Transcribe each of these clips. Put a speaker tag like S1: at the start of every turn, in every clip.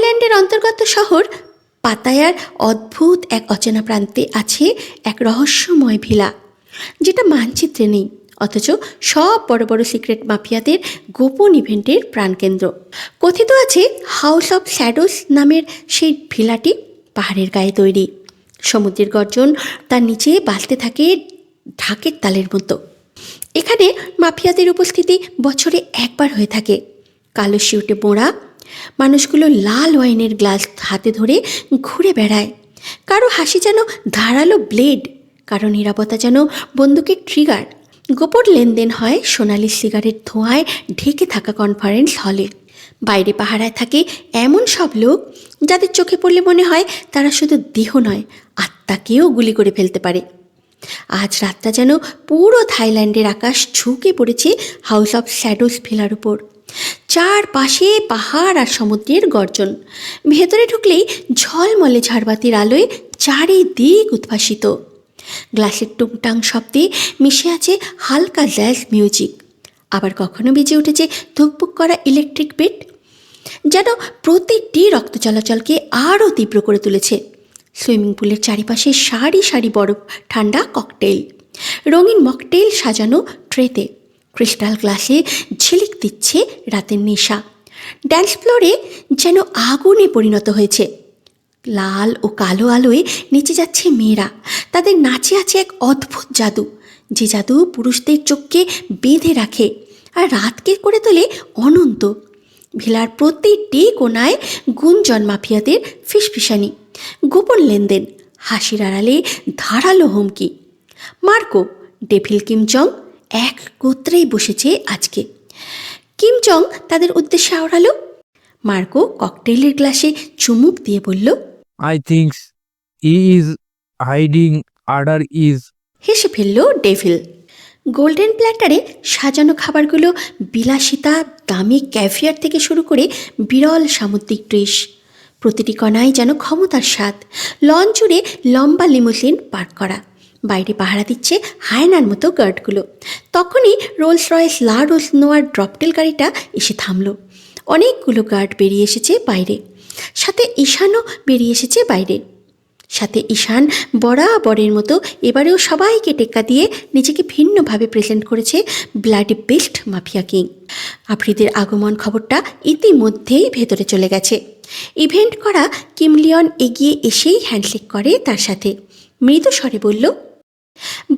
S1: থাইল্যান্ডের অন্তর্গত শহর পাতায়ার অদ্ভুত এক অচেনা প্রান্তে আছে এক রহস্যময় ভিলা, যেটা মানচিত্রে নেই, অথচ সব বড় বড় সিক্রেট মাফিয়াদের গোপন ইভেন্টের প্রাণকেন্দ্র। কথিত আছে হাউস অফ শ্যাডোস নামের সেই ভিলাটি পাহাড়ের গায়ে তৈরি। সমুদ্রের গর্জন তার নিচে বাজতে থাকে ঢাকের তালের মতো। এখানে মাফিয়াদের উপস্থিতি বছরে একবার হয়ে থাকে। কালো শিউটে মোড়া মানুষগুলো লাল ওয়াইনের গ্লাস হাতে ধরে ঘুরে বেড়ায়। কারো হাসি যেন ধারালো ব্লেড, কারো নিরাপত্তা যেন বন্দুকের ট্রিগার। গোপন লেনদেন হয় সোনালি সিগারেট ধোঁয়ায় ঢেকে থাকা কনফারেন্স হলে। বাইরে পাহারায় থাকে এমন সব লোক যাদের চোখে পড়লে মনে হয় তারা শুধু দেহ নয়, আত্মাকেও গুলি করে ফেলতে পারে। আজ রাতটা যেন পুরো থাইল্যান্ডের আকাশ ঝুঁকে পড়েছে হাউস অফ শ্যাডোস ভিলার উপর। চারপাশে পাহাড় আর সমুদ্রের গর্জন। ভেতরে ঢুকলেই ঝলমলে ঝাড়বাতির আলোয় চারিদিক উদ্ভাসিত। গ্লাসের টুংটাং শব্দে মিশে আছে হালকা জ্যাজ মিউজিক। আবার কখনো বেজে উঠেছে ধুকপুক করা ইলেকট্রিক বিট, যেন প্রতিটি রক্ত চলাচলকে আরও তীব্র করে তুলেছে। সুইমিং পুলের চারিপাশে সারি সারি বরফ ঠান্ডা ককটেল, রঙিন মকটেল সাজানো ট্রেতে। ক্রিস্টাল গ্লাসে ঝিলিক দিচ্ছে রাতের নেশা। ড্যান্স ফ্লোরে যেন আগুনে পরিণত হয়েছে। লাল ও কালো আলোয় নেচে যাচ্ছে মেয়েরা। তাদের নাচে আছে এক অদ্ভুত জাদু, যে জাদু পুরুষদের চোখকে বেঁধে রাখে আর রাতকে করে তোলে অনন্ত। ভিলার প্রতিটি কোনায় গুঞ্জন মাফিয়াদের ফিসফিসানি, গোপন লেনদেন, হাসির আড়ালে ধারালো হুমকি। মার্কো, ডেভিল, কিমচং এক গোত্রেই বসেছে আজকে। কিমচং তাদের উদ্দেশ্যে আওড়ালো। মার্কো ককটেলের গ্লাসে চুমুক দিয়ে বলল,
S2: I think he is hiding under his.
S1: হেসে ফেলল ডেভিল। গোল্ডেন প্ল্যাটারে সাজানো খাবারগুলো বিলাসিতা, দামি ক্যাভিয়ার থেকে শুরু করে বিরল সামুদ্রিক ডিশ। প্রতিটি কণায় যেন ক্ষমতার স্বাদ। লঞ্চ জুড়ে লম্বা লিমুজিন পার্ক করা। বাইরে পাহারা দিচ্ছে হায়নার মতো গার্ডগুলো। তখনই রোলস রয়েস লা রোজ নোয়ার ড্রপটেল গাড়িটা এসে থামল। অনেকগুলো গার্ড বেরিয়ে এসেছে বাইরে, সাথে ঈশানও বেরিয়ে এসেছে বাইরে। সাথে ঈশান বরাবরের মতো এবারেও সবাইকে টেক্কা দিয়ে নিজেকে ভিন্নভাবে প্রেজেন্ট করেছে ব্লাডি বেস্ট মাফিয়া কিং। আফ্রিদের আগমন খবরটা ইতিমধ্যেই ভেতরে চলে গেছে। ইভেন্ট করা কিমলিয়ন এগিয়ে এসেই হ্যান্ডশেক করে তার সাথে। মৃদু স্বরে বলল,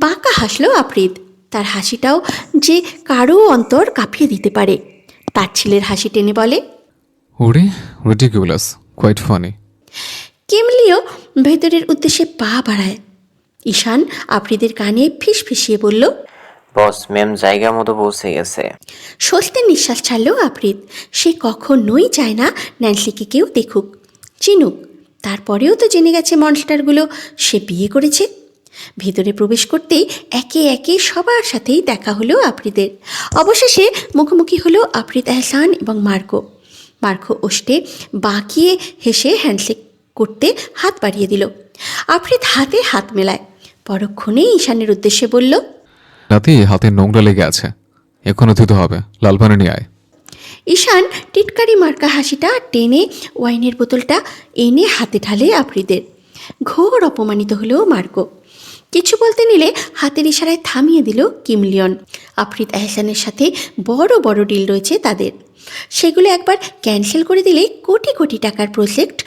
S1: বাঁকা হাসল আফ্রিদ। তার হাসিটাও যে কারো অন্তর কাঁপিয়ে দিতে পারে। তার ছেলের হাসি টেনে বলে,
S3: ওরে রিডিকুলাস, কোয়াইট ফানি।
S1: কিমলিও ভেতরের উদ্দেশ্যে পা বাড়ায়। ঈশান আফ্রিদের কানে ফিসফিসিয়ে বলল,
S4: বস ম্যাম জায়গা মতো পৌঁছে গেছে।
S1: স্বস্তির নিঃশ্বাস ছাড়ল আফ্রিদ। সে কখনোই চায় না ন্যান্সিকে কেউ দেখুক, চিনুক। তারপরেও তো জেনে গেছে মনস্টারগুলো সে বিয়ে করেছে। ভেতরে প্রবেশ করতেই একে একে সবার সাথেই দেখা হলো আফ্রিদের। অবশেষে মুখোমুখি হলো আফ্রিদ, এহসান এবং মার্কো। মার্কো ওষ্ঠে বাঁকিয়ে হেসে হ্যান্ডশেক করতে হাত বাড়িয়ে দিল। আফ্রিদ হাতে হাত মেলায়। পরক্ষণেই ঈশানের উদ্দেশ্যে বলল,
S3: রাতে হাতে নোংরা লেগে আছে, এখনো ধুতে হবে, লাল পানি নিয়ে আয়।
S1: ঈশান টিটকারি মার্কা হাসিটা টেনে ওয়াইনের বোতলটা এনে হাতে ঢালে আফ্রিদের। ঘোর অপমানিত হলো মার্কো। কিছু বলতে নিলে হাতের ইশারায় থামিয়ে দিল কিমলিয়ন। আফ্রিদ এহসানের সাথে বড় বড় ডিল রয়েছে তাদের। সেগুলো একবার ক্যান্সেল করে দিলে কোটি কোটি টাকার প্রজেক্ট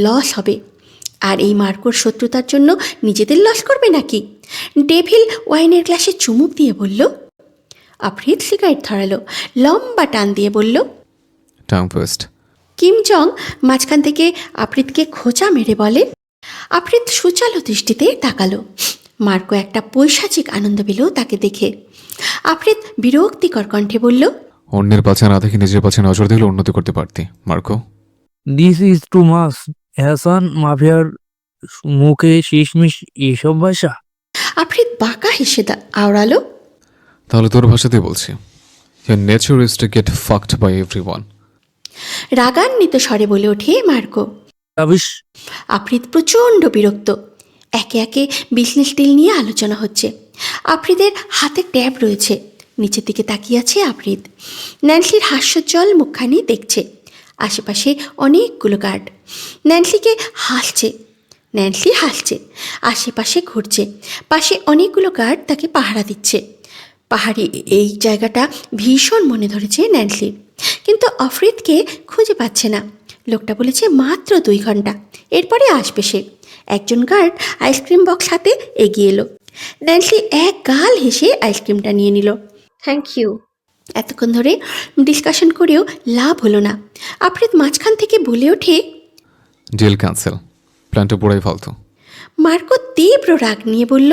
S1: লস হবে। আর এই মার্কোর শত্রুতার জন্য নিজেদের লস করবে নাকি? ডেভিল ওয়াইনের গ্লাসে চুমুক দিয়ে বলল। আফ্রিদ সিগারেট ধরালো, লম্বা টান দিয়ে বলল,
S3: টাং ফার্স্ট।
S1: কিমচং মাঝখান থেকে আফ্রিদকে খোঁচা মেরে বলে। আফ্রিদ সুচালো দৃষ্টিতে তাকালো। মার্কো একটা পৈশাচিক আনন্দ পেল তাকে দেখে। আফ্রিদ বিরক্তিকর কণ্ঠে বলল,
S3: অন্যের পাছে না দেখে নিজের পাছে নজর দিলে উন্নতি করতে পারতি Marco.
S2: This is too much. হ্যাসান মাফিয়ার মুখে শেষমিশ এসব ভাষা।
S1: আফ্রিদ বাঁকা হেসে আওড়ালো,
S3: তাহলে তোর ভাষাতেই বলছি, your nature is to get fucked by everyone.
S1: রাগান্বিত স্বরে বলে ওঠে মার্কো।
S2: আবিস
S1: আফ্রিদ প্রচণ্ড বিরক্ত। একে একে বিজনেস ডিল নিয়ে আলোচনা হচ্ছে। আফ্রিদের হাতে ট্যাব রয়েছে। নিচের দিকে তাকিয়ে আছে আফ্রিদ। ন্যান্সির হাস্যোজ্জ্বল মুখখানি দেখছে। আশেপাশে অনেকগুলো গার্ড। ন্যান্সি হাসছে, আশেপাশে ঘুরছে। পাশে অনেকগুলো গার্ড তাকে পাহারা দিচ্ছে। পাহাড়ি এই জায়গাটা ভীষণ মনে ধরেছে ন্যান্সির, কিন্তু আফ্রিদকে খুঁজে পাচ্ছে না। লোকটা বলেছে মাত্র 2 ঘন্টা, এরপরে আসবে সে। একজন গার্ড আইসক্রিম বক্স হাতে এগিয়ে এলো। ন্যান্সি এক গাল হেসে আইসক্রিমটা নিয়ে নিল।
S5: Thank you.
S1: এতক্ষণ ধরে ডিসকাশন করেও লাভ হলো না। আফ্রিদ মাঝখান থেকে বলে ওঠে,
S3: ডিল ক্যান্সেল, প্ল্যানটা পুরাই ফালতু।
S1: মার্কো তীব্র রাগ নিয়ে বলল,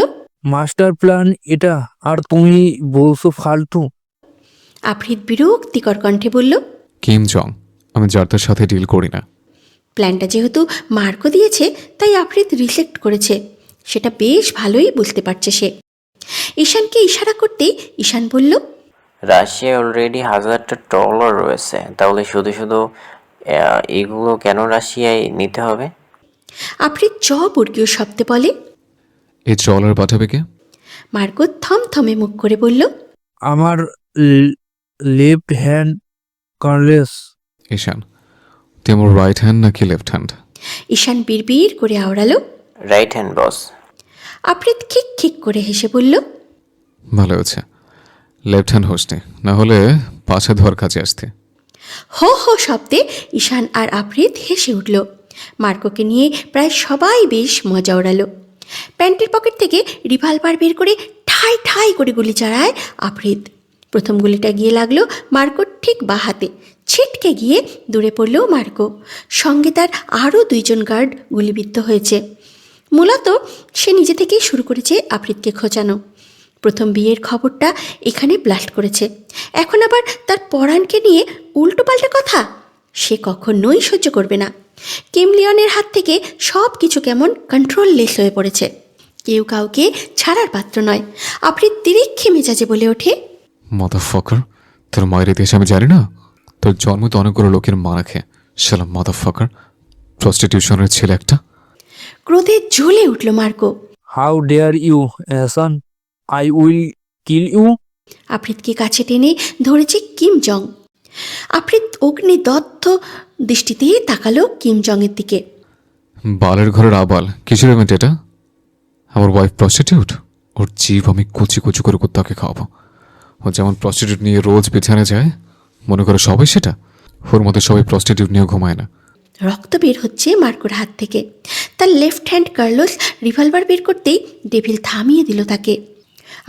S2: মাস্টার প্ল্যান এটা, আর তুমি বলছো ফালতু।
S1: আফ্রিদ বিরক্তিকর কণ্ঠে বলল,
S3: কিম জং, আমি যার তার সাথে ডিল করি না।
S1: প্ল্যানটা যেহেতু মার্কো দিয়েছে তাই আফ্রিদ রিজেক্ট করেছে, সেটা বেশ ভালোই বুঝতে পারছে সে। ঈশানকে ইশারা করতেই ঈশান বলল,
S4: রাশিয়ায় অলরেডি 1000টা ট্রলার রয়েছে, তাহলে শুধু শুধু এগুলো কেন রাশিয়ায় নিতে হবে?
S1: আফ্রিদ বর্গীয় শব্দে বলে।
S3: এই ট্রলার পাঠাবে কে?
S1: মার্কো থমথমে মুখ করে বলল,
S2: আমার লেফট হ্যান্ড কার্লেস।
S3: ঈশান, তুই আমার রাইট হ্যান্ড নাকি লেফট হ্যান্ড?
S1: ঈশান বিড়বিড় করে আওড়ালো।
S4: রাইট হ্যান্ড বস।
S1: আফ্রিদ খিক খিক করে হেসে বলল,
S3: ভালো হয়েছে, লেফট হ্যান্ড হোসনি, না হলে পাশে ধর কাছে আসতে।
S1: হো হো শব্দে ঈশান আর আফ্রিদ হেসে উঠল। মার্কোকে নিয়ে প্রায় সবাই বেশ মজা ওড়ালো। প্যান্টের পকেট থেকে রিভলভার বের করে ঠাই ঠাই করে গুলি চালায় আফ্রিদ। প্রথম গুলিটা গিয়ে লাগলো মার্কোর ঠিক বাঁ হাতে, ছিটকে গিয়ে দূরে পড়ল মার্কো। সঙ্গে তার আরও 2 জন গার্ড গুলিবিদ্ধ হয়েছে। মূলত সে নিজে থেকেই শুরু করেছে আফ্রিদকে খোঁচানো। প্রথম বিয়ের খবরটা এখানে ব্লাস্ট করেছে, এখন আবার তার পরাণকে নিয়ে উল্টোপাল্টা কথা। সে কখনোই সহ্য করবে না। কিম লিওনের হাত থেকে সব কিছু কেমন কন্ট্রোললেস হয়ে পড়েছে, কেউ কাউকে ছাড়ার পাত্র নয়। আফ্রিদ তিরিক্ষে মেজাজে বলে ওঠে,
S3: মাদারফাকার, তোর মায়ের ইতিহাস আমি জানি না? তোর জন্ম তো অনেকগুলো লোকের মা রাখে, শালা মাদারফাকার, প্রস্টিটিউশনের ছেলে একটা।
S1: ক্রোধে জ্বলে উঠল Marco.
S2: How dare you Ehsan, I will kill you.
S1: আফ্রিদকে কাছে টেনে ধরেছে কিম জং। আফ্রিদ অগ্নিদগ্ধ দৃষ্টিতে তাকালো কিম জংয়ের দিকে।
S3: বালের ঘরের আবাল, কিসের ইভেন্ট এটা? আমার ওয়াইফ প্রস্টিটিউট, ওর জীব আমি কুচি কুচি করে কুত্তাকে খাওয়াবো। ও যেমন প্রস্টিটিউট নিয়ে রোজ বিছানে যায়, মনে করে সবাই সেটা। ওর মধ্যে সবাই প্রস্টিটিউট নিয়ে ঘুমায় না।
S1: রক্ত বের হচ্ছে মার্কোর হাত থেকে। তার লেফট হ্যান্ড কার্লোস রিভলভার বের করতেই ডেভিল থামিয়ে দিল তাকে।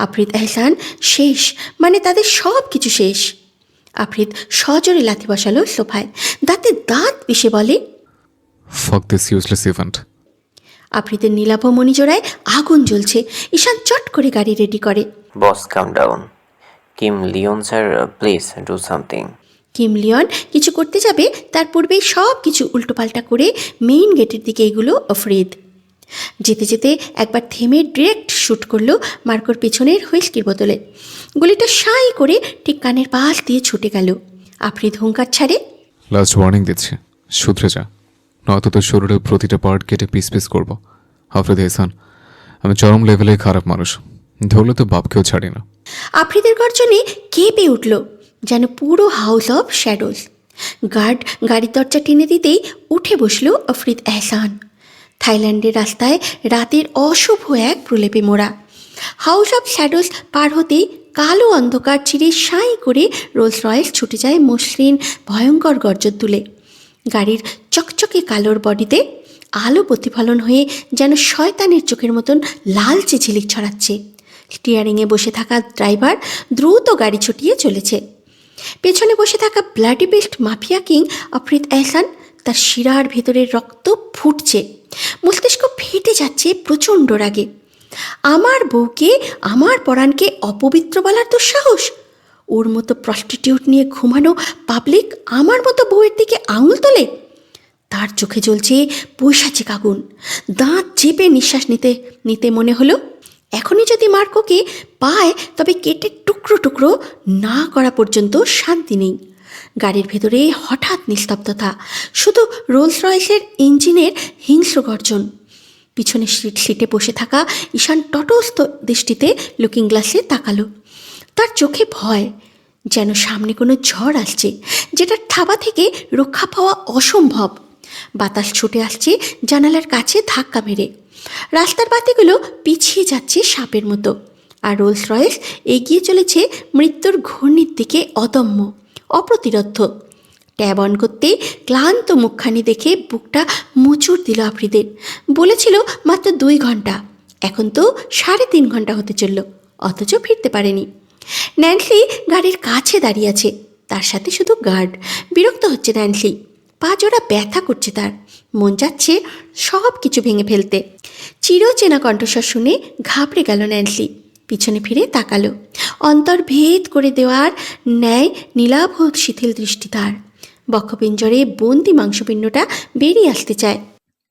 S1: আফ্রিদ এহসান শেষ, মানে তাদের সব কিছু শেষ। আফ্রিদ সজোরে লাথি বসালো সোফায়, দাঁতে দাঁত পিষে বলে,
S3: ফাক দিস ইউজলেস ইভেন্ট।
S1: আফ্রিদের নীলাভ মণিজোড়ায় আগুন জ্বলছে। ঈশান চট করে গাড়ি রেডি করে।
S4: Boss come down. Kim Leon sir, please do something.
S1: Kim Leon কিছু করতে যাবে তার পূর্বেই সব কিছু উল্টোপাল্টা করে মেইন গেটের দিকে এগুলো আফ্রিদ। যেতে যেতে একবার থেমে ডিরেক্ট শ্যুট করলো মার্কোর পেছনের হুইস্কির বোতলে। গুলিটা সাঁই করে ঠিক কানের পাশ দিয়ে ছুটে গেল। আফ্রিদ হুঙ্কার ছাড়ে,
S3: লাস্ট ওয়ার্নিং দিচ্ছি, শুধরে যা, নয়তো তোর শরীরের প্রতিটা পার্ট কেটে পিস পিস করবো। আফ্রিদ এহসান, আমি চরম লেভেলে খারাপ মানুষ, ধরলে তো বাপকেও ছাড়ি না।
S1: আফ্রিদের গর্জনে কেঁপে উঠল যেন পুরো হাউস অফ শ্যাডোজ। গার্ড গাড়ির দরজা টেনে দিতেই উঠে বসল আফ্রিদ এহসান। থাইল্যান্ডের রাস্তায় রাতের অশুভ এক প্রলেপে মোড়া। হাউস অফ শ্যাডোজ পার হতেই কালো অন্ধকার চিরে সাঁই করে রোলস রয়েস ছুটে যায় মসৃণ ভয়ঙ্কর গর্জন তুলে। গাড়ির চকচকে কালোর বডিতে আলো প্রতিফলন হয়ে যেন শয়তানের চোখের মতন লালচে ঝিলিক ছড়াচ্ছে। স্টিয়ারিংয়ে বসে থাকা ড্রাইভার দ্রুত গাড়ি ছুটিয়ে চলেছে। পেছনে বসে থাকা bloody best mafia king Afrid Ehsan, তার শিরার ভেতরের রক্ত ফুটছে, মস্তিষ্ক ফেটে যাচ্ছে প্রচণ্ড রাগে। আমার বউকে, আমার পরাণকে অপবিত্র বলার দুঃসাহস! ওর মতো প্রস্টিটিউট নিয়ে ঘুমানো পাবলিক আমার মতো বউয়ের দিকে আঙুল তোলে? তার চোখে জ্বলছে পৈশাচিক আগুন। দাঁত চেপে নিঃশ্বাস নিতে নিতে মনে হলো, এখনই যদি মার্কোকে পায় তবে কেটে টুকরো টুকরো না করা পর্যন্ত শান্তি নেই। গাড়ির ভেতরে হঠাৎ নিস্তব্ধতা, শুধু রোলস রয়েসের ইঞ্জিনের হিংস্র গর্জন। পিছনে সিটে বসে থাকা ঈশান তটস্থ দৃষ্টিতে লুকিং গ্লাসে তাকালো। তার চোখে ভয়, যেন সামনে কোনো ঝড় আসছে, যেটার থাবা থেকে রক্ষা পাওয়া অসম্ভব। বাতাস ছুটে আসছে জানালার কাছে ধাক্কা মেরে। রাস্তার বাতিগুলো পিছিয়ে যাচ্ছে সাপের মতো, আর রোলস রয়েস এগিয়ে চলেছে মৃত্যুর ঘূর্ণির দিকে অদম্য, অপ্রতিরোধ্য। ট্যাব অন করতেই ক্লান্ত মুখখানি দেখে বুকটা মুচুর দিল আফ্রিদের। বলেছিল মাত্র 2 ঘন্টা, এখন তো 3.5 ঘন্টা হতে চলল, অথচ ফিরতে পারেনি। ন্যান্সি গাড়ির কাছে দাঁড়িয়ে আছে, তার সাথে শুধু গার্ড। বিরক্ত হচ্ছে ন্যান্সি, পা জোড়া ব্যথা করছে তার, মন যাচ্ছে সব কিছু ভেঙে ফেলতে। চিরচেনা কণ্ঠস্বর শুনে ঘাবড়ে গেল ন্যান্সি, পিছনে ফিরে তাকালো। অন্তর ভেদ করে দেওয়ার ন্যায় নীলাভ শিথিল দৃষ্টি তার। বক্ষপিঞ্জরে বন্দি মাংসপিণ্ডটা বেরিয়ে আসতে চায়।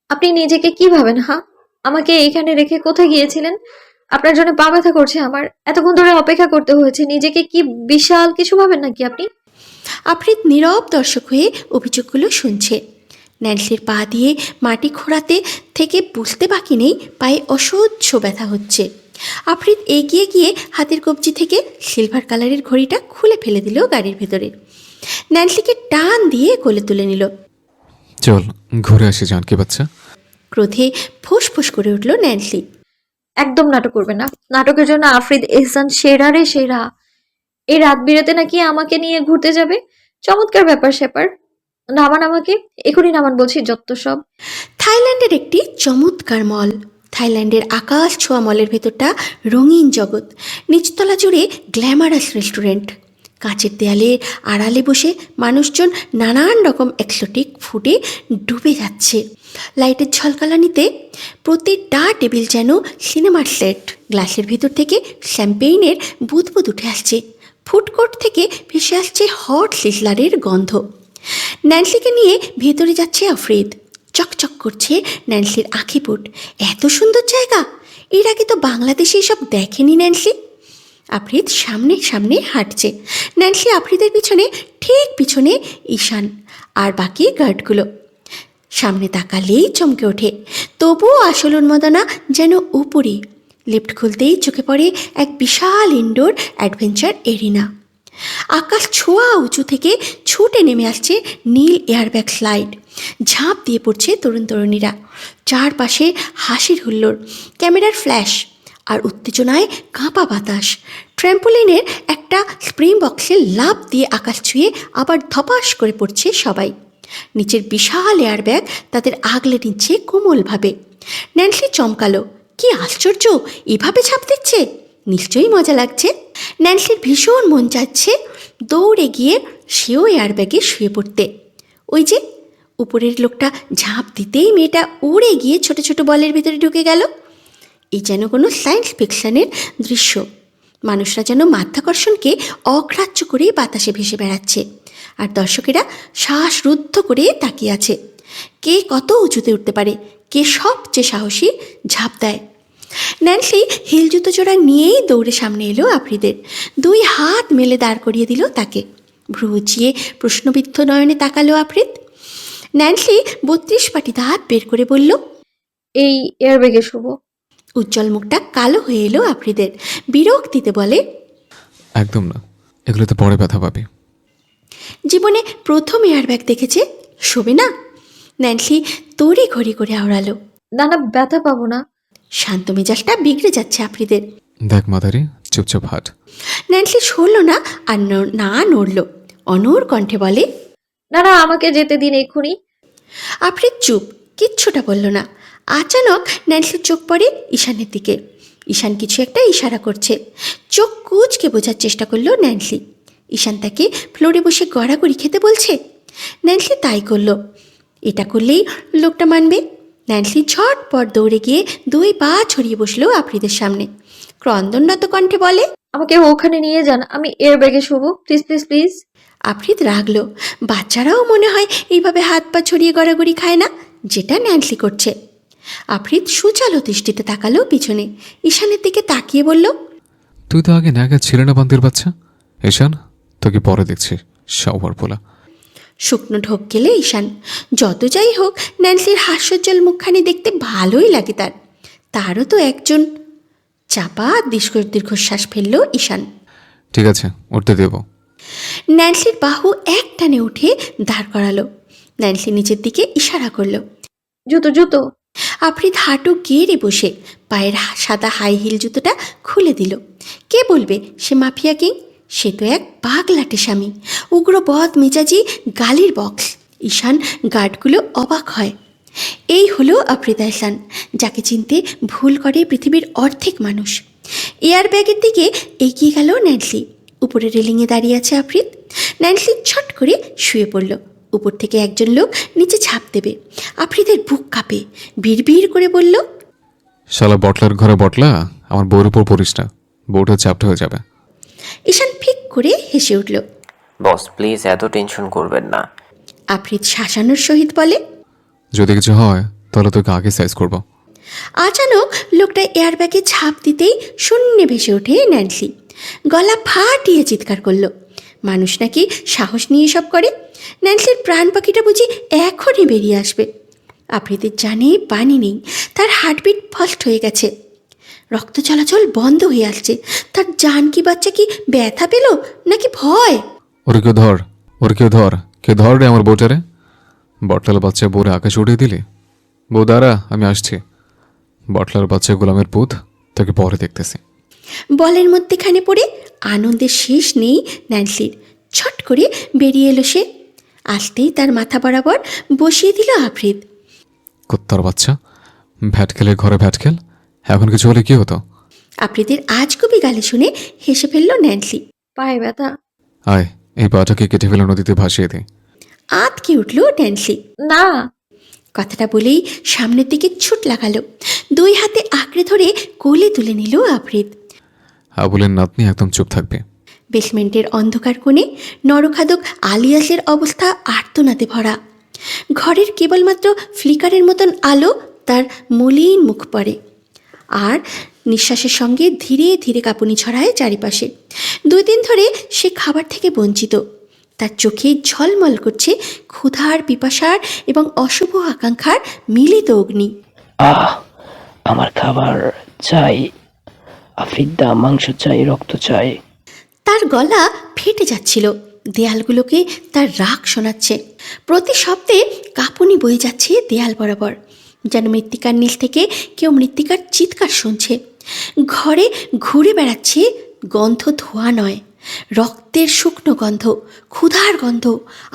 S5: আপনি নিজেকে কি ভাবেন? আমাকে এখানে রেখে কোথায় গিয়েছিলেন? আপনার জন্য পা ব্যথা করছে আমার, এতক্ষণ ধরে অপেক্ষা করতে হয়েছে। নিজেকে কি বিশাল কিছু ভাবেন নাকি আপনি?
S1: আফ্রিদ নীরব দর্শক হয়ে অভিযোগগুলো শুনছে। ন্যান্সির পা দিয়ে মাটি খোঁড়াতে থেকে বুঝতে বাকি নেই পায়ে অসহ্য ব্যথা হচ্ছে। আফ্রিদ এগিয়ে গিয়ে হাতের কবজি থেকে সিলভার কালারের ঘড়িটা খুলে ফেলে দিল গাড়ির ভেতরে। ন্যান্সিকে টান দিয়ে কোলে তুলে নিল।
S3: চল ঘুরে আসি জানকি বাচ্চা।
S1: ক্রোধে ফুসফুস করে উঠল ন্যান্সি।
S5: একদম নাটক করবে না। নাটকের জন্য আফ্রিদ এহসান সেরা রে সেরা। এই রাত বিরেতে নাকি আমাকে নিয়ে ঘুরতে যাবে, চমৎকার ব্যাপার স্যাপার। নামান আমাকে, এখনই নামান বলছি, যত সব।
S1: থাইল্যান্ডের একটি চমৎকার মল। থাইল্যান্ডের আকাশ ছোঁয়া মলের ভেতরটা রঙিন জগৎ, নিচতলা জুড়ে গ্ল্যামারাস রেস্টুরেন্ট। কাঁচের দেয়ালে আড়ালে বসে মানুষজন নানান রকম এক্সোটিক ফুডে ডুবে যাচ্ছে। লাইটের ঝলকালানিতে প্রতিটা টেবিল যেন সিনেমার সেট। গ্লাসের ভিতর থেকে শ্যাম্পেইনের বুদবুদ উঠে আসছে, ফুড কোর্ট থেকে ভেসে আসছে হট সিজলারের গন্ধ। ন্যান্সিকে নিয়ে ভেতরে যাচ্ছে আফ্রিদ। চকচক করছে ন্যান্সির আঁখিপুট। এত সুন্দর জায়গা, এর আগে তো বাংলাদেশে এসব দেখেনি ন্যান্সি। আফ্রিদ সামনে সামনে হাঁটছে, ন্যান্সি আফ্রিদের পিছনে, ঠিক পিছনে ঈশান আর বাকি গার্ডগুলো। সামনে তাকালেই চমকে ওঠে, তবুও আসল উন্মাদনা যেন উপরে। লিফট খুলতেই চোখে পড়ে এক বিশাল ইনডোর অ্যাডভেঞ্চার এরিনা। আকাশ ছোঁয়া উঁচু থেকে ছুটে নেমে আসছে নীল এয়ারব্যাগ স্লাইড। ঝাঁপ দিয়ে পড়ছে তরুণ তরুণীরা। চারপাশে হাসির হুল্লোড়, ক্যামেরার ফ্ল্যাশ আর উত্তেজনায় কাঁপা বাতাস। ট্র্যাম্পোলিনের একটা স্প্রিং বক্সে লাফ দিয়ে আকাশ ছুঁয়ে আবার ধপাস করে পড়ছে সবাই। নিচের বিশাল এয়ারব্যাগ তাদের আগলে নিচ্ছে কোমলভাবে। ন্যান্সি চমকালো, কি আশ্চর্য, এভাবে ছাপ দিচ্ছে, নিশ্চয়ই মজা লাগছে। ন্যান্সির ভীষণ মন চাচ্ছে দৌড়ে গিয়ে সেও এয়ারব্যাগে শুয়ে পড়তে। ওই যে উপরের লোকটা ঝাঁপ দিতেই মেয়েটা উড়ে গিয়ে ছোট ছোট বলের ভিতরে ঢুকে গেল। এই যেন কোনো সায়েন্স ফিকশনের দৃশ্য। মানুষরা যেন মাধ্যাকর্ষণকে অগ্রাহ্য করে বাতাসে ভেসে বেড়াচ্ছে, আর দর্শকেরা শ্বাসরুদ্ধ করে তাকিয়ে আছে। কে কত উঁচুতে উঠতে পারে, কে সবচেয়ে সাহসী ঝাঁপ দেয়। ন্যান্সি হিল জুতো জোড়া নিয়েই দৌড়ে সামনে এলো আফ্রিদের। 2 হাত মেলে দাঁড় করিয়ে দিল তাকে। ভ্রু উঁচিয়ে প্রশ্নবিদ্ধ নয়নে তাকালো আফ্রিদ। ন্যান্সি 32 পাটি দাঁত বের করে বলল,
S5: এই এয়ারব্যাগে শুভ।
S1: উজ্জ্বল মুখটা কালো হয়ে এলো আফ্রিদের। বিরক্তিতে বলে,
S3: একদম না, এগুলোতে পরে ব্যথা পাবে।
S1: জীবনে প্রথম এয়ারব্যাগ দেখেছে, শোবে না। ন্যান্সি তড়ি ঘড়ি করে আওড়ালো।
S5: না না, ব্যথা পাবো না।
S1: শান্ত মেজাজটা বিগড়ে যাচ্ছে আফ্রিদের।
S3: দেখ মাদারি, চুপচাপ হাট।
S1: ন্যান্সি সরল না আর না নড়ল। অনর কণ্ঠে বলে,
S5: না না, আমাকে যেতে দিন এক্ষুনি।
S1: আফ্রিদ চুপ, কিচ্ছুটা বলল না। আচানক ন্যান্সির চোখ পড়ে ঈশানের দিকে। ঈশান কিছু একটা ইশারা করছে। চোখ কুচকে বোঝার চেষ্টা করলো ন্যান্সি। ঈশান তাকে ফ্লোরে বসে গড়াগড়ি খেতে বলছে। ন্যান্সি তাই করলো। এটা করলেই লোকটা মানবে। ন্যান্সি ঝটপট দৌড়ে গিয়ে 2 পা ছড়িয়ে বসলো আফ্রিদের সামনে। ক্রন্দনরত কণ্ঠে বলে,
S5: আমাকে ওখানে নিয়ে যান, আমি এয়ারব্যাগে শুভ, প্লিজ প্লিজ প্লিজ।
S1: আফ্রিদ রাগলো। বাচ্চারাও মনে হয় এইভাবে হাত পা ছড়িয়ে গড়াগড়ি খায় না, যেটা ন্যান্সি করছে। আফ্রিদ সুচালো দৃষ্টিতে তাকালো পিছনে। ঈশানের দিকে তাকিয়ে বলল,
S3: তুই তো আগে নাগা ছিলে না বান্দির বাচ্চা। ঈশান, তোকে পরে দেখছি, শাওয়ার পোলা।
S1: শুকনো ঢোক গেলে ঈশান। যত যাই হোক, ন্যান্সির হাস্যোজ্জ্বল মুখখানি দেখতে ভালোই লাগে তার। তারও তো একজন। চাপা দীর্ঘশ্বাস ফেলল ঈশান।
S3: ঠিক আছে, উঠতে দেব।
S1: ন্যান্সির বাহু এক টানে উঠে দাঁড় করালো। ন্যান্সি নিচের দিকে ইশারা করলো।
S5: জুতো জুতো।
S1: আফ্রিদ হাঁটু গেড়ে বসে পায়ের সাদা হাই হিল জুতোটা খুলে দিল। কে বলবে সে মাফিয়া কিং? সে তো এক পাগলাটে স্বামী, উগ্র বদ মেজাজি গালির বক্স। ঈশান গার্ডগুলো অবাক হয়। এই হলো আফ্রিদা এহসান, যাকে চিনতে ভুল করে পৃথিবীর অর্ধেক মানুষ। এয়ার ব্যাগের দিকে এগিয়ে গেল ন্যান্সি। উপরে রেলিংয়ে দাঁড়িয়ে আছে আফ্রিদ। ন্যান্সি ছট করে শুয়ে পড়ল। উপর থেকে একজন লোক নিচে ঝাঁপ দেবে। আফ্রিদের বুক কাঁপে, বিড়বিড় করে বলল,
S3: শালা বটলার ঘরে বটলা, আমার বউর উপর পড়িস না, বউটা চ্যাপ্টা হয়ে যাবে।
S1: ঈশান ফিক করে হেসে উঠল।
S4: বস প্লিজ এত টেনশন করবেন না।
S1: আফ্রিদ শাসানোর সহিত বলে,
S3: যদি কিছু হয় তাহলে তোকে আগে সাইজ করবো।
S1: আচানক লোকটা এয়ারব্যাগে ঝাঁপ দিতেই শূন্যে ভেসে ওঠে ন্যান্সি। গলা ফাটিয়ে চিৎকার করলো। মানুষ নাকি সাহস নিয়ে সব করে? ন্যান্সির প্রাণ পাখিটা বুঝি এখনই বেরিয়ে আসবে। আফ্রিদের জানে পানি নেই, তার হার্টবিট ফাস্ট হয়ে গেছে, রক্ত চলাচল বন্ধ হয়ে আসছে। তার জান কি বাচ্চা কি ব্যথা পেল নাকি ভয়?
S3: ওরে কেউ ধর, ওরে কেউ ধর, কেউ ধর রে আমার বউটারে। বটলার বাচ্চা বউরে আকাশে উঠিয়ে দিলে। বউ দাঁড়া, আমি আসছি। বটলার বাচ্চা গোলামের পুত, তাকে পরে দেখতেছি।
S1: বলের মধ্যেখানে পড়ে আনন্দের শেষ নেই ন্যান্সির। ছট করে বেরিয়ে এলো সে। আসতেই তার মাথা বরাবর বসিয়ে দিল আফ্রিদ।
S3: কুত্তার বাচ্চা, ভ্যাট খেলে ঘরে ভ্যাট খেল, এখন কিছু হলে কি হতো?
S1: আফ্রিদের আজগুবি গালি শুনে হেসে ফেলল ন্যান্সি।
S5: পায়ে ব্যথা।
S3: আয়, এই পাটাকে কেটে ফেলে নদীতে ভাসিয়ে দে।
S1: আতকে উঠল ন্যান্সি।
S5: না।
S1: কথাটা বলেই সামনের দিকে ছুট লাগালো। দুই হাতে আঁকড়ে ধরে কোলে তুলে নিল আফ্রিদ।
S3: আবুলের নাতনি একদম চুপ থাকবে।
S1: বেসমেন্টের অন্ধকার কোণে নরখাদক আলিয়াসের অবস্থা আর্তনাদে ভরা। ঘরের কেবলমাত্র ফ্লিকারের মতন আলো তার মলিন মুখ পড়ে, আর নিঃশ্বাসের সঙ্গে ধীরে ধীরে কাঁপুনি ছড়ায় চারিপাশে। 2 দিন ধরে সে খাবার থেকে বঞ্চিত। তার চোখে ঝলমল করছে ক্ষুধার, পিপাসার এবং অশুভ আকাঙ্ক্ষার মিলিত অগ্নি।
S6: আমার খাবার চাই, আফ্রিদা, মাংস চাই, রক্ত চাই।
S1: তার গলা ফেটে যাচ্ছিল। দেয়ালগুলোকে তার রাগ শোনাচ্ছে। প্রতি শব্দে কাঁপুনি বয়ে যাচ্ছে দেয়াল বরাবর, যেন মৃত্তিকার নিচ থেকে কেউ মৃত্তিকার চিৎকার শুনছে। ঘরে ঘুরে বেড়াচ্ছে গন্ধ, ধোঁয়া নয়, রক্তের শুকনো গন্ধ, ক্ষুধার গন্ধ,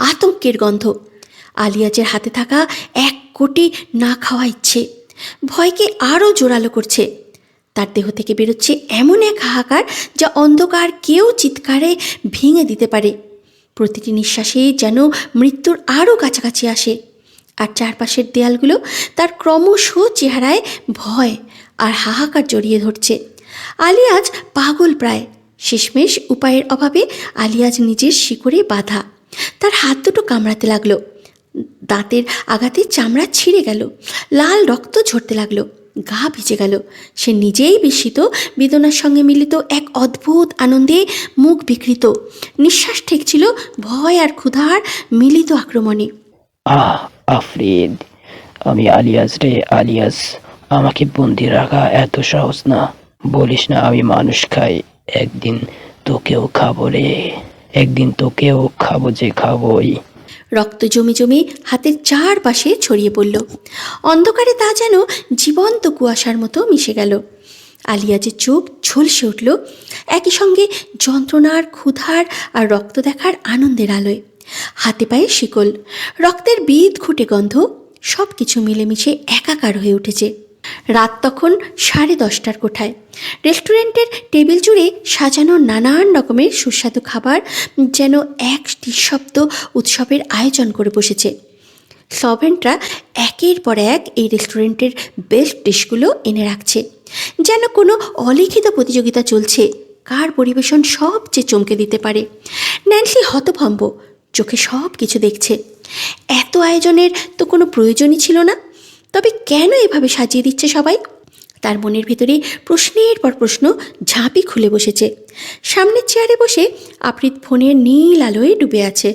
S1: আতঙ্কের গন্ধ। আলিয়াজের হাতে থাকা 1 কোটি না খাওয়া ইচ্ছে ভয়কে আরও জোরালো করছে। তার দেহ থেকে বেরোচ্ছে এমন এক হাহাকার যা অন্ধকার কেউ চিৎকারে ভেঙে দিতে পারে। প্রতিটি নিঃশ্বাসে যেন মৃত্যুর আরও কাছাকাছি আসে। আর চারপাশের দেয়ালগুলো তার ক্রমশ চেহারায় ভয় আর হাহাকার জড়িয়ে ধরছে। আলিয়াজ পাগল প্রায়। শেষমেশ উপায়ের অভাবে আলিয়াজ নিজের শিকড়ে বাঁধা। তার হাত দুটো কামড়াতে লাগলো। দাঁতের আঘাতে চামড়া ছিঁড়ে গেল, লাল রক্ত ঝরতে লাগলো, গা ভিজে গেল। সে নিজেই বিস্মিত, বেদনার সঙ্গে মিলিত এক অদ্ভুত আনন্দে মুখ বিকৃত। নিঃশ্বাস ঠেকছিল ভয় আর ক্ষুধার মিলিত আক্রমণে।
S6: আফ্রিদ, আমি আলিয়াস রে, আলিয়াস। আমাকে বন্দি রাখা এত সহজ না। বলিস না আমি মানুষ খাই, একদিন তোকেও খাবো রে, একদিন তোকেও খাবো, যে খাবোই।
S1: রক্ত জমে জমে হাতের চারপাশে ছড়িয়ে পড়ল। অন্ধকারে তা যেন জীবন্ত কুয়াশার মতো মিশে গেল। আলিয়াজের চোখ ঝলসে উঠল, একই সঙ্গে যন্ত্রণার, ক্ষুধার আর রক্ত দেখার আনন্দের আলোয়। হাতে পায়ে শিকল, রক্তের বিদ ঘুটে গন্ধ, সব কিছু মিলেমিশে একাকার হয়ে উঠেছে। রাত তখন 10:30টার কোঠায়। রেস্টুরেন্টের টেবিল জুড়ে সাজানো নানান রকমের সুস্বাদু খাবার যেন এক নিঃশব্দ উৎসবের আয়োজন করে বসেছে। সার্ভেন্টরা একের পর এক এই রেস্টুরেন্টের বেস্ট ডিশগুলো এনে রাখছে, যেন কোনো অলিখিত প্রতিযোগিতা চলছে কার পরিবেশন সবচেয়ে চমকে দিতে পারে। ন্যান্সি হতভম্ব, চোখে সব কিছু দেখছে। এত আয়োজনের তো কোনো প্রয়োজনই ছিল না, তবে কেন এভাবে সাজিয়ে দিচ্ছে সবাই? তার মনের ভিতরে প্রশ্নের পর প্রশ্ন ঝাঁপি খুলে বসেছে। সামনের চেয়ারে বসে আফ্রিদ ফোনের নীল আলোয় ডুবে আছে।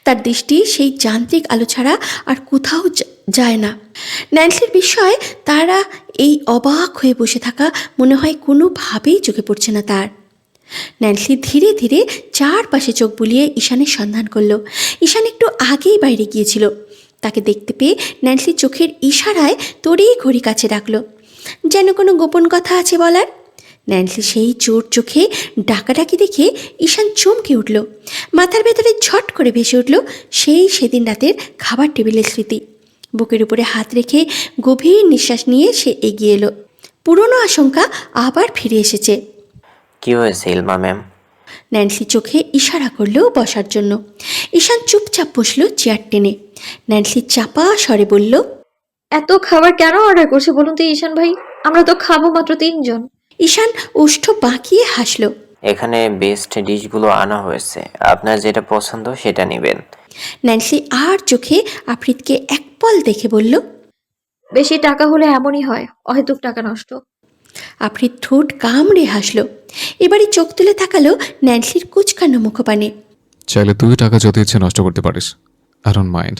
S1: তার দৃষ্টি সেই যান্ত্রিক আলো ছাড়া আর কোথাও যায় না। ন্যান্সির বিষয় তারা এই অবাক হয়ে বসে থাকা মনে হয় কোনোভাবেই চোখে পড়ছে না তার। ন্যান্সি ধীরে ধীরে চারপাশে চোখ বুলিয়ে ঈশানের সন্ধান করলো। ঈশান একটু আগেই বাইরে গিয়েছিল। তাকে দেখতে পেয়ে ন্যান্সি চোখের ইশারায় তড়িয়ে ঘড়ি কাছে রাখলো, যেন কোনো গোপন কথা আছে বলার। ন্যান্সি সেই চোর চোখে ডাকাডাকি দেখে ঈশান চমকে উঠল। মাথার ভেতরে ঝট করে ভেসে উঠল সেই সেদিন রাতের খাবার টেবিলের স্মৃতি। বুকের উপরে হাত রেখে গভীর নিঃশ্বাস নিয়ে সে এগিয়ে এলো। পুরনো আশঙ্কা আবার ফিরে এসেছে।
S4: কি হয়েছে ইলমা ম্যাম?
S1: ন্যান্সি চোখে ইশারা করলো বসার জন্য। ঈশান চুপচাপ বসলো চেয়ার টেনে। ন্যান্সি চাপা স্বরে বলল,
S5: এত খাবার কেন অর্ডার করছে বলুন তো ঈশান ভাই? আমরা তো খাবো মাত্র 3 জন।
S1: ঈশান ওষ্ঠ বাঁকিয়ে হাসল।
S4: এখানে বেস্ট ডিশগুলো আনা হয়েছে, আপনার যেটা পছন্দ সেটা নেবেন।
S1: ন্যান্সি আর চোখে আফ্রিদকে এক পল দেখে বলল,
S5: বেশি টাকা হলে এমনই হয়, অহেতুক টাকা নষ্ট।
S1: আফ্রিদ ঠোঁট কামড়ে হাসল। এবারই চোখ তুলে তাকালো ন্যান্সির কুচকানো মুখপানে।
S3: চাইলে তুই টাকা যত ইচ্ছে নষ্ট করতে পারিস, আই ডোন্ট মাইন্ড।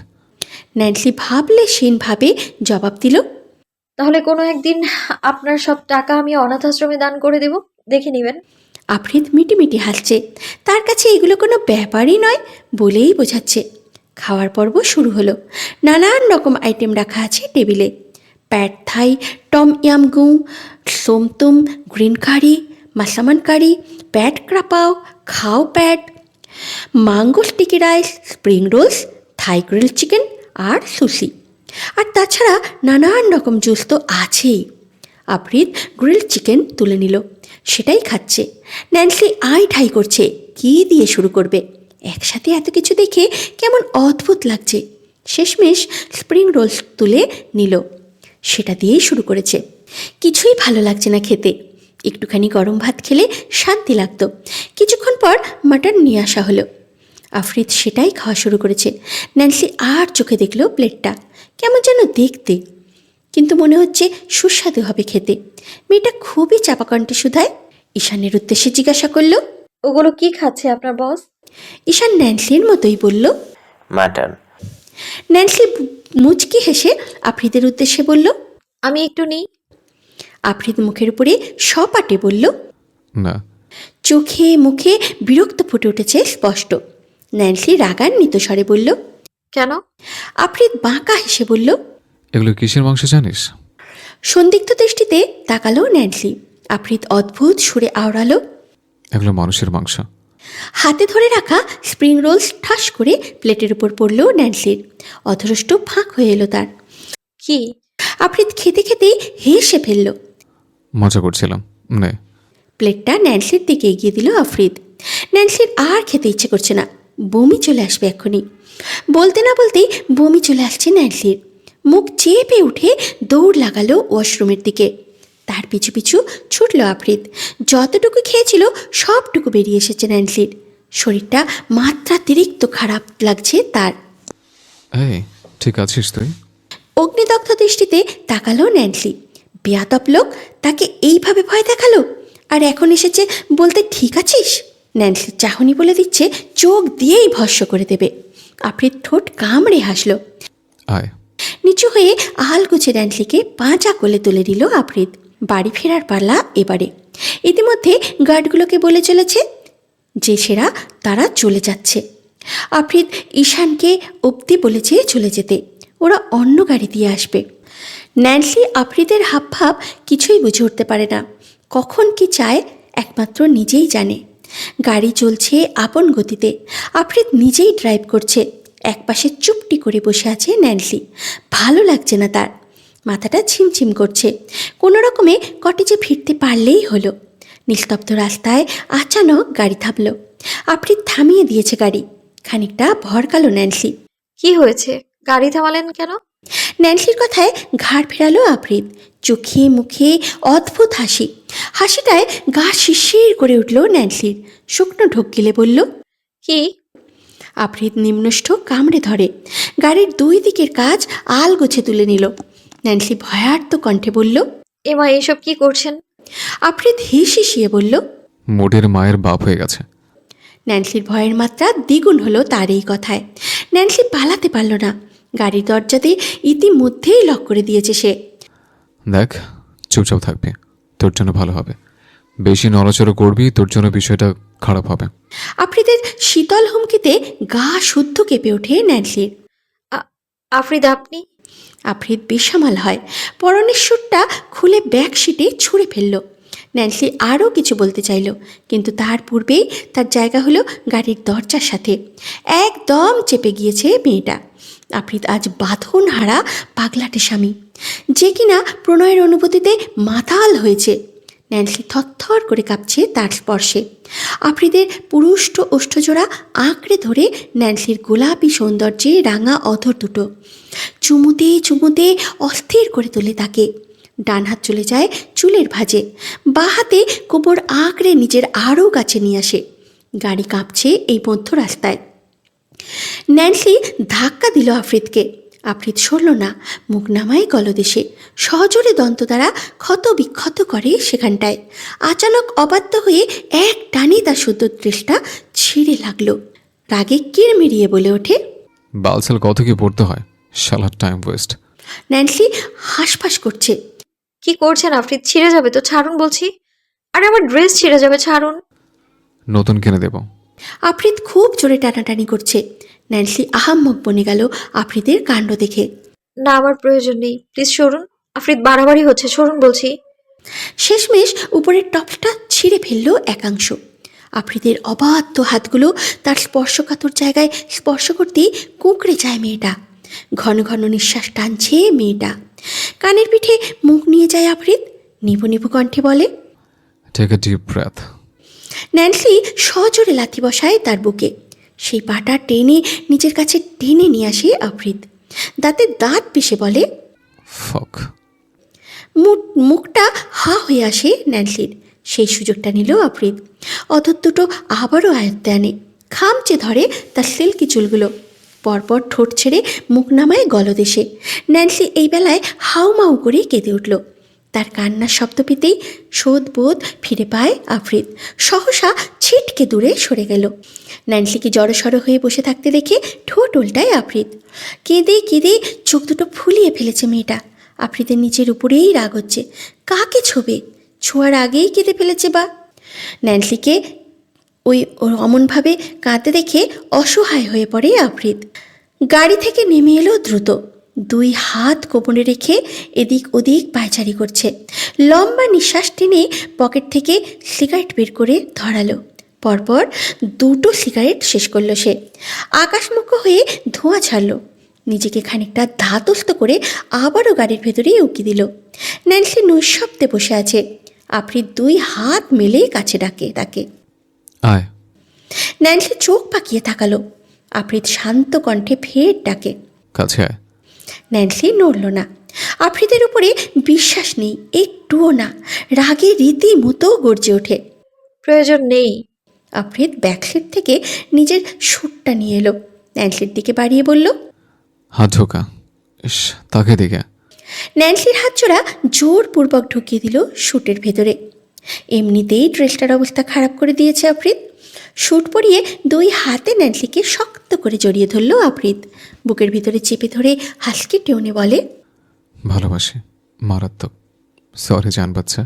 S1: ন্যান্সি ভাবলে ভাবে জবাব দিল,
S5: তাহলে কোনো একদিন আপনার সব টাকা আমি অনাথ আশ্রমে দান করে দেব, দেখে নেবেন।
S1: আফ্রিদ মিটিমিটি হাসছে। তার কাছে এগুলো কোনো ব্যাপারই নয় বলেই বোঝাচ্ছে। খাওয়ার পর্ব শুরু হলো। নানান রকম আইটেম রাখা আছে টেবিলে। প্যাড থাই, টম ইয়াম গু, সোমতুম, গ্রিন কারি, মাসামান কারি, pad krapow, khao pad, mango sticky rice, spring rolls, Thai grill chicken আর সুশি। আর তাছাড়া নানান রকম জুস তো আছেই। আফ্রিদ গ্রিল চিকেন তুলে নিল, সেটাই খাচ্ছে। ন্যান্সি আই ঠাই করছে কী দিয়ে শুরু করবে। একসাথে এত কিছু দেখে কেমন অদ্ভুত লাগছে। শেষমেশ স্প্রিং রোলস তুলে নিল, সেটা দিয়েই শুরু করেছে। কিছুই ভালো লাগছে না খেতে। একটুখানি গরম ভাত খেলে শান্তি লাগতো। কিছুক্ষণ পর মাটন নিয়ে আসা হলো। আফ্রিদ সেটাই খাওয়া শুরু করেছে। ন্যান্সি আর চোখে দেখলো প্লেটটা। কেমন যেন দেখতে, কিন্তু মনে হচ্ছে সুস্বাদু হবে খেতে। মেয়েটা খুবই চাপা কণ্ঠে শুধায়। ঈশানের উদ্দেশ্যে জিজ্ঞাসা করল,
S5: ওগুলো কি খাচ্ছে আপনার বস?
S1: ঈশান ন্যান্সির মতোই বলল,
S4: মাটন।
S1: ন্যান্সি মুচকি হেসে আফ্রিদের উদ্দেশ্যে বলল,
S5: আমি একটু নিই।
S1: আফ্রিদ মুখের উপরে সপাটে বলল,
S3: না।
S1: চোখে মুখে বিরক্ত ফুটে উঠেছে স্পষ্ট। ন্যান্সি রাগান্বিত স্বরে বলল,
S5: কেন?
S1: আফ্রিদ বাঁকা হেসে বলল,
S3: এগুলো কিসের মাংস জানিস?
S1: সন্দিগ্ধ দৃষ্টিতে তাকালো ন্যান্সি। আফ্রিদ অদ্ভুত সুরে আওড়ালো,
S3: এগুলো মানুষের মাংস।
S1: হাতে ধরে রাখা স্প্রিং রোলস ঠাস করে প্লেটের উপর পড়ল ন্যান্সির। অধরষ্ট ফাঁক হয়ে এলো তার।
S5: কি?
S1: আফ্রিদ খেতে খেতেই হেসে ফেলল।
S3: মজা করছিলাম, নে।
S1: প্লেটটা ন্যান্সির দিকে এগিয়ে দিল আফ্রিদ। ন্যান্সির আর খেতে ইচ্ছে করছে না, বমি চলে আসবে এক্ষুনি। বলতে না বলতেই বমি চলে আসছে ন্যান্সির। মুখ চেপে উঠে দৌড় লাগালো ওয়াশরুমের দিকে। তার পিছু পিছু ছুটল আফ্রিদ। যতটুকু খেয়েছিল সবটুকু বেরিয়ে এসেছে ন্যান্সির। শরীরটা মাত্রাতিরিক্ত খারাপ লাগছে তার।
S3: এই, ঠিক আছিস তুই?
S1: অগ্নিদগ্ধ দৃষ্টিতে তাকালো ন্যান্সি। বেয়াদব লোক তাকে এইভাবে ভয় দেখালো, আর এখন এসেছে বলতে ঠিক আছিস। ন্যান্সির চাহনি বলে দিচ্ছে চোখ দিয়েই ভস্য করে দেবে। আফ্রিদ ঠোঁট কামড়ে হাসল।
S3: আয়।
S1: নিচু হয়ে আলগুছে ন্যান্সিকে পাঁচা কোলে তুলে দিল আফ্রিদ। বাড়ি ফেরার পালা এবারে। ইতিমধ্যে গার্ডগুলোকে বলে চলেছে যে সেরা তারা চলে যাচ্ছে। আফ্রিদ ঈশানকে অবধি বলেছে চলে যেতে, ওরা অন্য গাড়ি দিয়ে আসবে। ন্যান্সি আফ্রিদের হাবভাব কিছুই বুঝে উঠতে পারে না। কখন কি চায় একমাত্র নিজেই জানে। গাড়ি চলছে আপন গতিতে। আফ্রিদ নিজেই ড্রাইভ করছে। একপাশে চুপটি করে বসে আছে ন্যান্সি। ভালো লাগছে না তার। মাথাটা ছিমছিম করছে। কোনো রকমে কটেজে ফিরতে পারলেই হলো। নিস্তব্ধ রাস্তায় আচানক গাড়ি থামল। আফ্রিদ থামিয়ে দিয়েছে গাড়ি। খানিকটা ভরকালো ন্যান্সি।
S5: কি হয়েছে? গাড়ি থামালেন কেন?
S1: ন্যান্সির কথায় ঘাড় ফেরালো আফ্রিদ। চোখে মুখে অদ্ভুত হাসি। হাসিটায় গা শিরশির করে উঠল ন্যান্সির। শুকনো ঢোক গিলে বলল,
S5: কি?
S1: আফ্রিদ নিম্নষ্ঠ কামড়ে ধরে। গাড়ির দুই দিকের কাজ আলগোছে তুলে নিল। ন্যান্সি ভয়ার্ত কণ্ঠে বলল,
S5: এমা এইসব কি করছেন?
S1: আফ্রিদ হিসিয়ে বলল,
S3: মোটের মায়ের বাপ হয়ে গেছে।
S1: ন্যান্সির ভয়ের মাত্রা দ্বিগুণ হলো তার এই কথায়। ন্যান্সি পালাতে পারল না। গাড়ির দরজাতে ইতিমধ্যেই লক করে দিয়েছে সে।
S3: দেখ, চুপচাপ থাকবি, তোর জন্য ভালো হবে। বেশি নড়াচড়া করবি, তোর জন্য বিষয়টা খারাপ হবে।
S1: আফ্রিদের শীতল হুমকিতে গা শুদ্ধ কেঁপে ওঠে ন্যান্সির।
S5: আফরিদ আপনি?
S1: আফ্রিদ বেসামাল হয়, পরনের সুটটা খুলে ব্যাক সিটে ছুঁড়ে ফেলল। ন্যান্সি আরও কিছু বলতে চাইল, কিন্তু তার পূর্বেই তার জায়গা হলো গাড়ির দরজার সাথে। একদম চেপে গিয়েছে মেয়েটা। আফ্রিদ আজ বাঁধন হারা পাগলাটে স্বামী, যে কিনা প্রণয়ের অনুভূতিতে মাতাল হয়েছে। ন্যান্সি থরথর করে কাঁপছে তার স্পর্শে। আফ্রিদের পুরুষ্ট ওষ্ঠজোড়া আঁকড়ে ধরে ন্যান্সির গোলাপি সৌন্দর্যে রাঙা অধর দুটো চুমুতে চুমুতে অস্থির করে তোলে তাকে। ডান হাত চলে যায় চুলের ভাঁজে, বাঁ হাতে কোমর আঁকড়ে নিজের আরও কাছে নিয়ে আসে। গাড়ি কাঁপছে এই মধ্য রাস্তায়। ন্যান্সি ধাক্কা দিল আফ্রিদকে। আফ্রিদ সরল না, মুখ নামায় গলদেশে, সজোরে দন্ত দ্বারা ক্ষত বিক্ষত করে সেখানটায়। আচানক অবাধ্য হয়ে এক টানে তার শুদ্ধ দৃষ্টা ছিঁড়ে লাগলো। রাগে কিরমিরিয়ে বলে ওঠে,
S3: বালছাল কত কি পড়তে হয়, শালার টাইম ওয়েস্ট।
S1: ন্যান্সি হাঁসফাঁস করছে।
S5: কি করছেন আফরিদ? ছিঁড়ে যাবে তো, ছাড়ুন বলছি। আরে আমার ড্রেস ছিঁড়ে যাবে, ছাড়ুন।
S3: নতুন কিনে দেব।
S1: আফ্রিদ খুব জোরে টানাটানি করছে। ন্যান্সি আহাম্মক বনে গেল আফ্রিদের কাণ্ড দেখে।
S5: না, আমার প্রয়োজন নেই, প্লিজ সরুন। আফরিদ বাড়াবাড়ি হচ্ছে, সরুন বলছি।
S1: শেষমেশ উপরের টপটা ছিঁড়ে ফেলল একাংশ। আফ্রিদের অবাধ্য হাতগুলো তার স্পর্শকাতর জায়গায় স্পর্শ করতেই কুঁকড়ে যায় মেয়েটা। ঘন ঘন নিঃশ্বাস টানছে মেয়েটা। কানের পিঠে মুখ নিয়ে যায় আফ্রিদ, নিভু নিভু কণ্ঠে বলে,
S3: take a deep breath.
S1: Nancy সজোরে লাথি বসায় তার বুকে। সেই পাটা টেনে নিজের কাছে টেনে নিয়ে আসে আফ্রিদ। দাঁতে দাঁত পিষে বলে,
S3: ফক।
S1: মুখটা হা হয়ে আসে ন্যান্সির। সেই সুযোগটা নিল আফ্রিদ। অধর দুটো আবারও আয়ত্তে আনে, খামচে ধরে তার সিল্কি চুলগুলো। পরপর ঠোঁট ছেড়ে মুখ নামায় গলদেশে। ন্যান্সি এই বেলায় হাউমাউ করে কেঁদে উঠল। তার কান্নার শব্দ পেতেই শোধবোধ ফিরে পায় আফ্রিদ। সহসা ছিটকে দূরে সরে গেল। ন্যান্সিকে জড়সড় হয়ে বসে থাকতে দেখে ঠোঁট উল্টায় আফ্রিদ। কেঁদে কেঁদে চোখ দুটো ফুলিয়ে ফেলেছে মেয়েটা। আফ্রিদের নিচের উপরেই রাগ হচ্ছে। কাকে ছোবে? ছোঁয়ার আগেই কেঁদে ফেলেছে বা। ন্যান্সিকে ওই অমনভাবে কাঁদতে দেখে অসহায় হয়ে পড়ে আফ্রিদ। গাড়ি থেকে নেমে এলো দ্রুত। দুই হাত কোমরে রেখে এদিক ওদিক পায়চারি করছে। লম্বা নিঃশ্বাস টেনে পকেট থেকে সিগারেট বের করে ধরালো। পরপর দুটো সিগারেট শেষ করলো সে। আকাশমুখো হয়ে ধোঁয়া ছাড়লো। নিজেকে খানিকটা ধাতস্থ করে আবারও গাড়ির ভেতরেই উকি দিল। ন্যান্সি নৈশব্দে বসে আছে। আফ্রিদ দুই হাত মেলে কাছে ডাকে তাকে।
S3: আয়।
S1: ন্যান্সি চোখ পাকিয়ে তাকালো। আফ্রিদ শান্ত কণ্ঠে ফের ডাকে,
S3: কাছে আয়।
S1: ন্যান্সি নড়ল না। আফ্রিদের উপরে বিশ্বাস নেই, একটুও না। রাগে রীতিমতো গর্জে ওঠে।
S5: প্রয়োজন নেই।
S1: আফ্রিদ ব্যাকসিট থেকে নিজের সুটটা নিয়ে এলো। ন্যান্সির দিকে বাড়িয়ে বলল,
S3: হাত ঢোকা। ইস, তাকে দিকে।
S1: ন্যান্সির হাতজোড়া জোরপূর্বক ঢুকিয়ে দিল শুটের ভেতরে। এমনিতেই ড্রেসটার অবস্থা খারাপ করে দিয়েছে আফ্রিদ। শুট পরিয়ে দুই হাতে ন্যান্সিকে শক্ত করে জড়িয়ে ধরল আফ্রিদ। বুকের ভিতরে চেপে ধরে হাসকি টেনে বলে,
S3: ভালোবাসি, মারাত্মক। সরি জান বাচ্চা।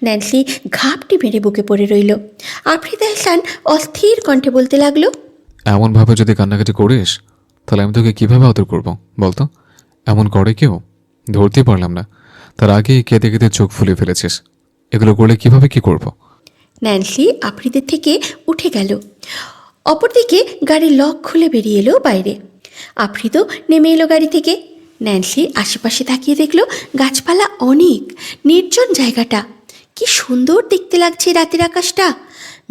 S1: ন্যান্সি ঘাপটি মেরে বুকে পড়ে রইল। আফ্রিদ এহসান অস্থির কণ্ঠে বলতে লাগলো,
S3: এমনভাবে যদি কান্নাকাটি করিস তাহলে আমি তোকে কীভাবে আদর করবো বলতো? এমন করে কেউ? ধরতেই পারলাম না। তার আগেই কেঁদে কেঁদে চোখ ফুলে ফেলেছিস। এগুলো করলে কিভাবে কি করব?
S1: ন্যান্সি আফ্রিদের থেকে উঠে গেল। অপরদিকে গাড়ির লক খুলে বেরিয়ে এলো বাইরে। আফ্রিদও নেমে এলো গাড়ি থেকে। ন্যান্সি আশেপাশে তাকিয়ে দেখলো গাছপালা অনেক, নির্জন জায়গাটা। কি সুন্দর দেখতে লাগছে রাতের আকাশটা।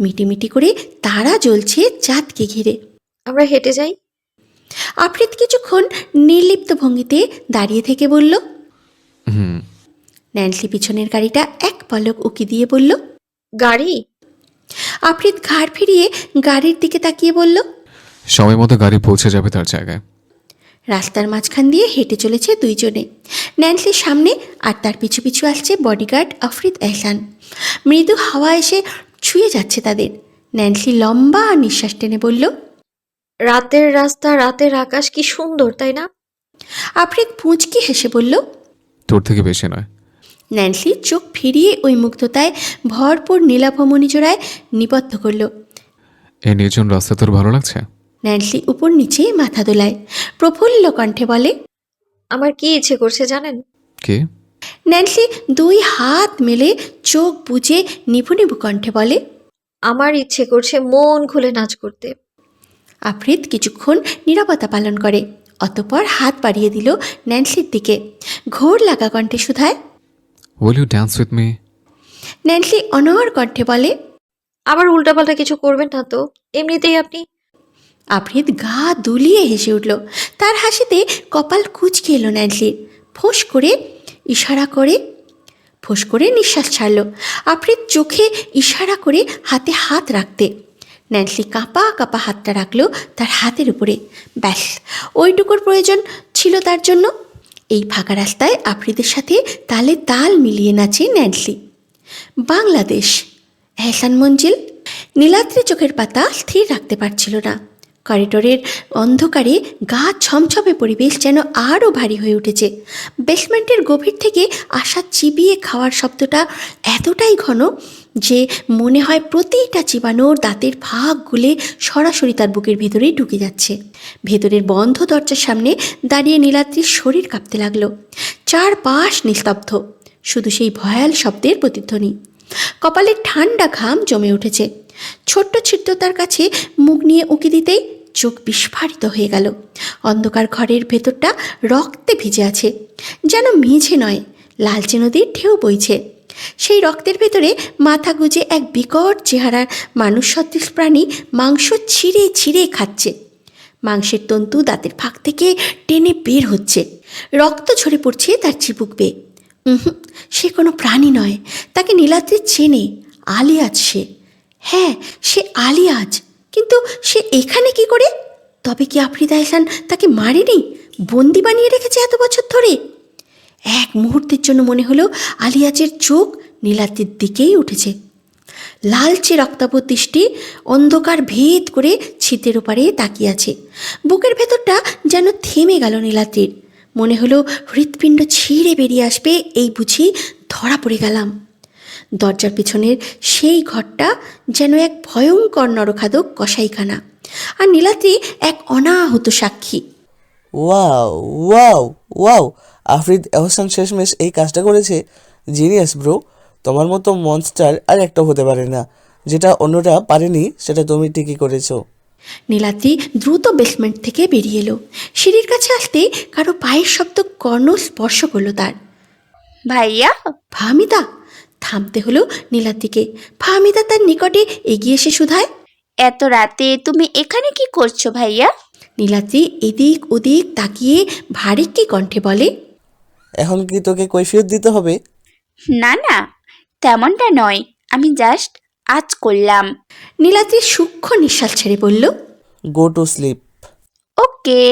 S1: মিটিমিটি করে তারা জ্বলছে চাঁদকে ঘিরে।
S5: আমরা হেঁটে যাই।
S1: আফ্রিদ কিছুক্ষণ নির্লিপ্ত ভঙ্গিতে দাঁড়িয়ে থেকে বলল। ন্যান্সি পিছনের গাড়িটা এক পলক উকি দিয়ে বলল,
S5: গাড়ি?
S1: আফ্রিদ ঘাড় ফিরিয়ে গাড়ির দিকে তাকিয়ে বলল,
S3: সময় মতো গাড়ি পৌঁছে যাবে তার জায়গায়।
S1: রাস্তার মাঝখান দিয়ে হেঁটে চলেছে দুইজনে। ন্যান্সির সামনে আর তার পিছু পিছু আসছে বডিগার্ড আফ্রিদ এহসান। মৃদু হাওয়া এসে ছুঁয়ে যাচ্ছে তাদের। ন্যান্সি লম্বা নিঃশ্বাস টেনে বলল,
S5: রাতের রাস্তা, রাতের আকাশ কি সুন্দর, তাই না?
S1: আফ্রিদ পুঁচকি হেসে বলল,
S3: তোর থেকে বেশি নয়।
S1: ন্যান্সি চোখ ফিরিয়ে ওই মুগ্ধতায় ভরপুর নীলাভমণি জোড়ায় নিবদ্ধ করল।
S3: এই নির্জন রাস্তা তোর ভালো লাগছে?
S1: ন্যান্সি উপর নিচে মাথা দোলায়, প্রফুল্ল কণ্ঠে বলে।
S5: আমার কি ইচ্ছে করছে জানেন?
S3: কে?
S1: ন্যান্সি দুই হাত মেলে চোখ বুজে নিভু নিভু কণ্ঠে বলে।
S5: আমার ইচ্ছে করছে মন খুলে নাচ করতে।
S1: আফ্রিদ কিছুক্ষণ নীরবতা পালন করে, অতঃপর হাত বাড়িয়ে দিল ন্যান্সির দিকে। ঘোর লাগা কণ্ঠে শুধায়।
S3: Will you dance with me?
S1: Nancy অনড় কণ্ঠে বলে।
S5: আবার উল্টাপাল্টা কিছু করবেন না তো? এমনিতেই আপনি।
S1: আফ্রিদ গা দুলিয়ে হেসে উঠল। তার হাসিতে কপাল কুঁচকে এলো ন্যান্সির। ফোঁস করে নিঃশ্বাস ছাড়ল। আফ্রিদ চোখে ইশারা করে হাতে হাত রাখতে। ন্যান্সি কাঁপা কাঁপা হাতটা রাখল তার হাতের উপরে। ব্যাস, ওইটুকুর প্রয়োজন ছিল তার জন্য। এই ফাঁকা রাস্তায় আফ্রিদের সাথে তালে তাল মিলিয়ে নাচে ন্যান্সি। বাংলাদেশ, এহসান মঞ্জিল। নীলাদ্রি চোখের পাতা স্থির রাখতে পারছিল না। করিডোরের অন্ধকারে গা ছমছমে পরিবেশ যেন আরও ভারী হয়ে উঠেছে। বেসমেন্টের গভীর থেকে আসা চিবিয়ে খাওয়ার শব্দটা এতটাই ঘন যে মনে হয় প্রতিটা চিবানোর দাঁতের ফাঁক গুলে সরাসরি তার বুকের ভেতরেই ঢুকে যাচ্ছে। ভেতরের বন্ধ দরজার সামনে দাঁড়িয়ে নীলাদ্রির শরীর কাঁপতে লাগলো। চারপাশ নিস্তব্ধ, শুধু সেই ভয়াল শব্দের প্রতিধ্বনি। কপালে ঠান্ডা ঘাম জমে উঠেছে। ছোট্ট ছিদ্রতার কাছে মুখ নিয়ে উঁকি দিতেই চোখ বিস্ফারিত হয়ে গেল। অন্ধকার ঘরের ভেতরটা রক্তে ভিজে আছে, যেন মেঝে নয়, লালচে নদীর ঢেউ বইছে। সেই রক্তের ভেতরে মাথা গুজে এক বিকট চেহারার মানুষ সদৃশ প্রাণী মাংস ছিঁড়ে ছিঁড়ে খাচ্ছে। মাংসের তন্তু দাঁতের ফাঁক থেকে টেনে বের হচ্ছে, রক্ত ঝরে পড়ছে তার চিবুক বেয়ে। সে কোনো প্রাণী নয়, তাকে নীলাদ্রি চেনে। আলিয়াজ সে। হ্যাঁ, সে আলিয়াজ। কিন্তু সে এখানে কি করে? তবে কি আফ্রিদা এহসান তাকে মারেনি, বন্দি বানিয়ে রেখেছে এত বছর ধরে? এক মুহূর্তের জন্য মনে হলো আলিয়াজের চোখ নীলাদ্রির দিকেই উঠেছে। লালচে রক্তাভ দৃষ্টি অন্ধকার ভেদ করে ছিতের ওপারে তাকিয়ে আছে। বুকের ভেতরটা যেন থেমে গেল নীলাদ্রির। মনে হলো হৃৎপিণ্ড ছিঁড়ে বেরিয়ে আসবে, এই বুঝি ধরা পড়ে গেলাম। দরজার পিছনের সেই ঘরটা যেন এক ভয়ঙ্কর নরখাদক কসাইখানা, আর নীলাদ্রি এক অনাহত সাক্ষী।
S7: ওয়াও ওয়াও ওয়াও, আফরিদ এহসান শেষমেশ এই কাজটা করেছে। জিনিয়াস ব্রো, তোমার মতো মনস্টার আর একটা হতে পারে না। যেটা অন্যরা পারেনি সেটা তুমি ঠিকই করেছো।
S1: নীলাদ্রি দ্রুত বেসমেন্ট থেকে বেরিয়ে এলো। সিঁড়ির কাছে আসতে কারো পায়ের শব্দ কর্ণ স্পর্শ করলো তার।
S8: ভাইয়া,
S1: ফাহমিদা! থামতে হলো নীলাদ্রিকে। ফাহমিদা তার নিকটে এগিয়ে এসে শুধায়।
S8: এত রাতে তুমি এখানে কি করছো ভাইয়া?
S1: নীলাদ্রি এদিক ওদিক তাকিয়ে ভারিক্কি কণ্ঠে বলে।
S7: এখন কি তোকে কৈফিয়ত দিতে হবে?
S8: না না, তেমনটা নয়, আমি জাস্ট আজ করলাম।
S1: নীলাদ্রি সূক্ষ্ম নিঃশ্বাস ছেড়ে বলল।
S7: Go to sleep.
S8: ওকে।